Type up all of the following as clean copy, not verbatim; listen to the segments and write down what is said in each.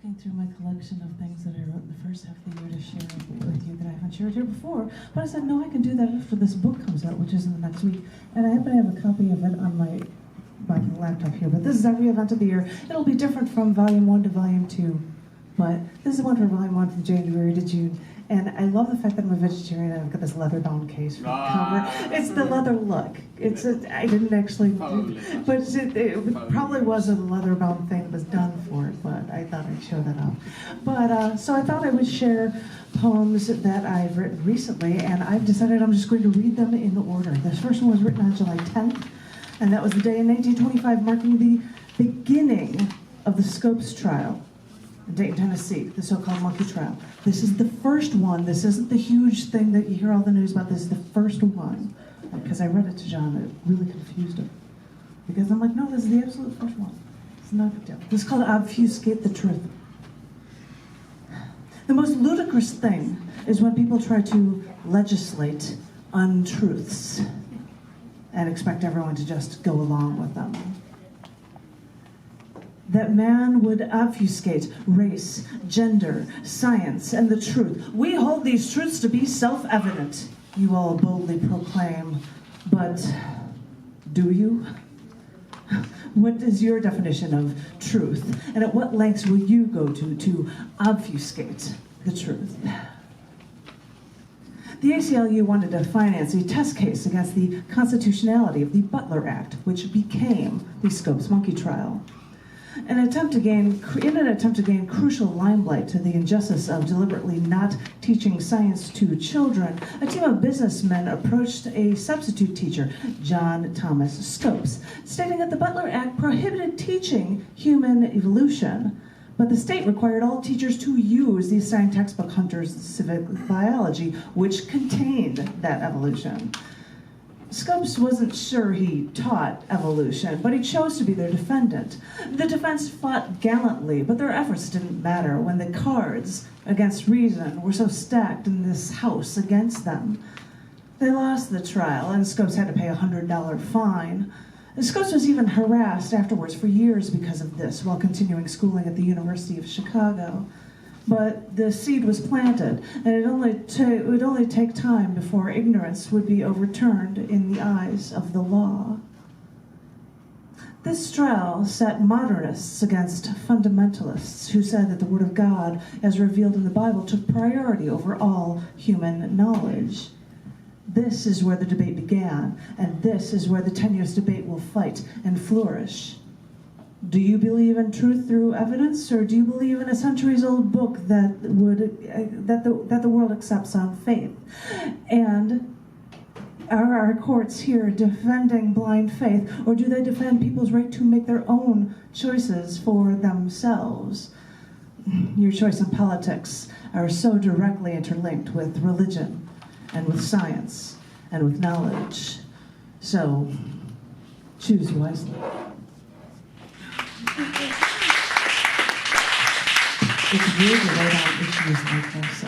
looking through my collection of things that I wrote in the first half of the year to share with you that I haven't shared here before. But I said, no, I can do that after this book comes out, which is in the next week. And I happen to have a copy of it on my laptop here. But this is every event of the year. It'll be different from Volume 1 to Volume 2. But this is one for Volume 1 from January to June. And I love the fact that I'm a vegetarian and I've got this leather-bound case for the cover. It's the leather look. I didn't actually, but it probably wasn't a leather-bound thing that was done for it, but I thought I'd show that off. But, so I thought I would share poems that I've written recently, and I've decided I'm just going to read them in order. This first one was written on July 10th, and that was the day in 1925 marking the beginning of the Scopes trial in Dayton, Tennessee, the so-called monkey trial. This is the first one. This isn't the huge thing that you hear all the news about. This is the first one. Because I read it to John, it really confused him. Because I'm like, no, this is the absolute first one. It's not a big deal. This is called Obfuscate the Truth. The most ludicrous thing is when people try to legislate untruths and expect everyone to just go along with them. That man would obfuscate race, gender, science, and the truth. We hold these truths to be self-evident, you all boldly proclaim. But do you? What is your definition of truth? And at what lengths will you go to obfuscate the truth? The ACLU wanted to finance a test case against the constitutionality of the Butler Act, which became the Scopes monkey trial. In an attempt to gain crucial limelight to the injustice of deliberately not teaching science to children, a team of businessmen approached a substitute teacher, John Thomas Scopes, stating that the Butler Act prohibited teaching human evolution, but the state required all teachers to use the assigned textbook Hunter's Civic Biology, which contained that evolution. Scopes wasn't sure he taught evolution, but he chose to be their defendant. The defense fought gallantly, but their efforts didn't matter when the cards against reason were so stacked in this house against them. They lost the trial, and Scopes had to pay a $100 fine. Scopes was even harassed afterwards for years because of this, while continuing schooling at the University of Chicago. But the seed was planted, and it would only take time before ignorance would be overturned in the eyes of the law. This trial set modernists against fundamentalists who said that the Word of God, as revealed in the Bible, took priority over all human knowledge. This is where the debate began, and this is where the tenuous debate will fight and flourish. Do you believe in truth through evidence, or do you believe in a centuries-old book that the world accepts on faith? And are our courts here defending blind faith, or do they defend people's right to make their own choices for themselves? Your choice in politics are so directly interlinked with religion, and with science, and with knowledge. So, choose wisely. It's weird to write out issues like this.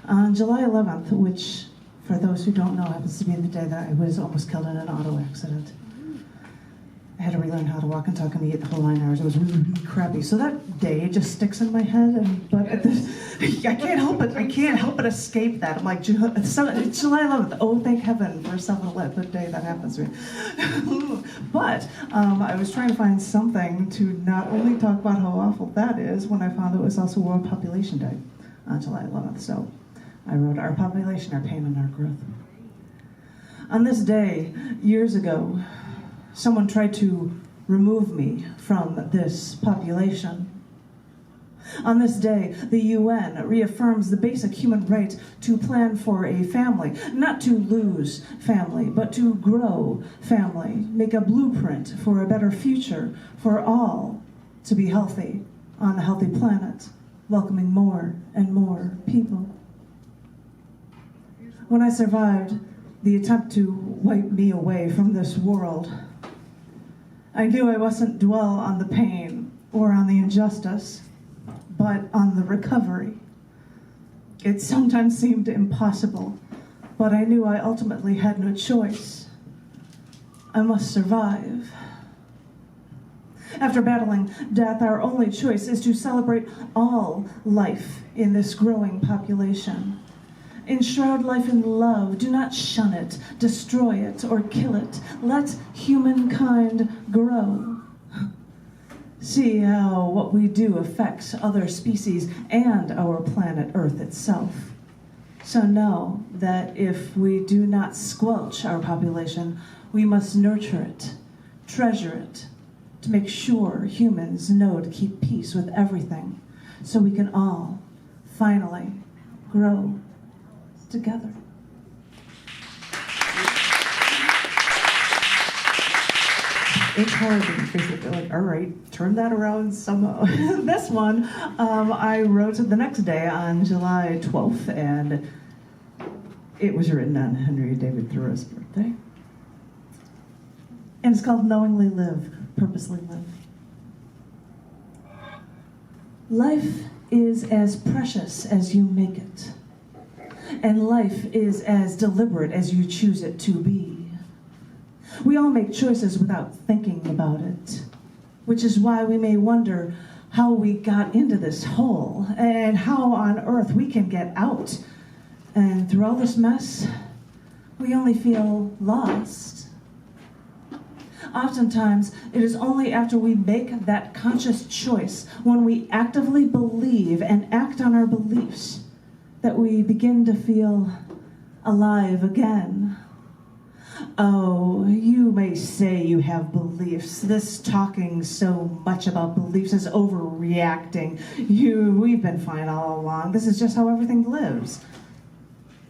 On July 11th, which, for those who don't know, happens to be the day that I was almost killed in an auto accident. I had to relearn how to walk and talk and eat the whole 9 hours. It was really, really crappy. So that day just sticks in my head, I can't help it. I can't help but escape that. I'm like, it's July 11th. Oh, thank heaven for the day that happens to me. But I was trying to find something to not only talk about how awful that is, when I found it was also World Population Day on July 11th. So I wrote, "Our population, our pain, and our growth." On this day, years ago, someone tried to remove me from this population. On this day, the UN reaffirms the basic human right to plan for a family, not to lose family, but to grow family, make a blueprint for a better future for all to be healthy on a healthy planet, welcoming more and more people. When I survived the attempt to wipe me away from this world, I knew I mustn't dwell on the pain or on the injustice, but on the recovery. It sometimes seemed impossible, but I knew I ultimately had no choice. I must survive. After battling death, our only choice is to celebrate all life in this growing population. Enshroud life in love. Do not shun it, destroy it, or kill it. Let humankind grow. See how what we do affects other species and our planet Earth itself. So know that if we do not squelch our population, we must nurture it, treasure it, to make sure humans know to keep peace with everything, so we can all finally grow together. It's hard to basically like, all right, turn that around somehow. This one, I wrote the next day on July 12th, and it was written on Henry David Thoreau's birthday. And it's called Knowingly Live, Purposely Live. Life is as precious as you make it. And life is as deliberate as you choose it to be. We all make choices without thinking about it, which is why we may wonder how we got into this hole and how on earth we can get out. And through all this mess, we only feel lost. Oftentimes, it is only after we make that conscious choice, when we actively believe and act on our beliefs, that we begin to feel alive again. Oh, you may say you have beliefs. This talking so much about beliefs is overreacting. We've been fine all along. This is just how everything lives.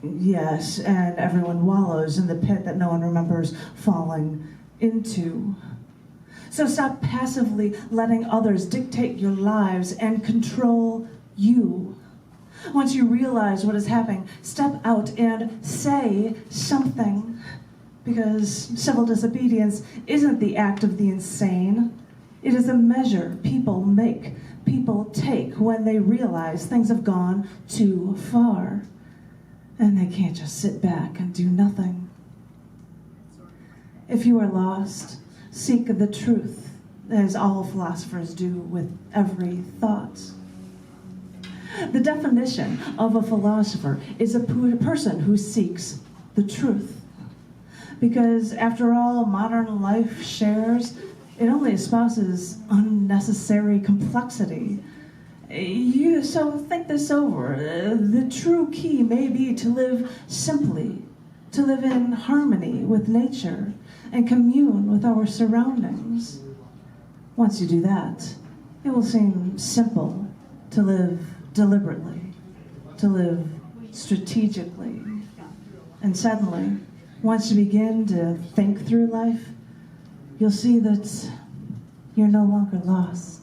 Yes, and everyone wallows in the pit that no one remembers falling into. So stop passively letting others dictate your lives and control you. Once you realize what is happening, step out and say something. Because civil disobedience isn't the act of the insane. It is a measure people take when they realize things have gone too far. And they can't just sit back and do nothing. If you are lost, seek the truth, as all philosophers do with every thought. The definition of a philosopher is a person who seeks the truth. Because after all modern life shares, it only espouses unnecessary complexity. So think this over. The true key may be to live simply, to live in harmony with nature, and commune with our surroundings. Once you do that, it will seem simple to live deliberately, to live strategically. And suddenly, once you begin to think through life, you'll see that you're no longer lost.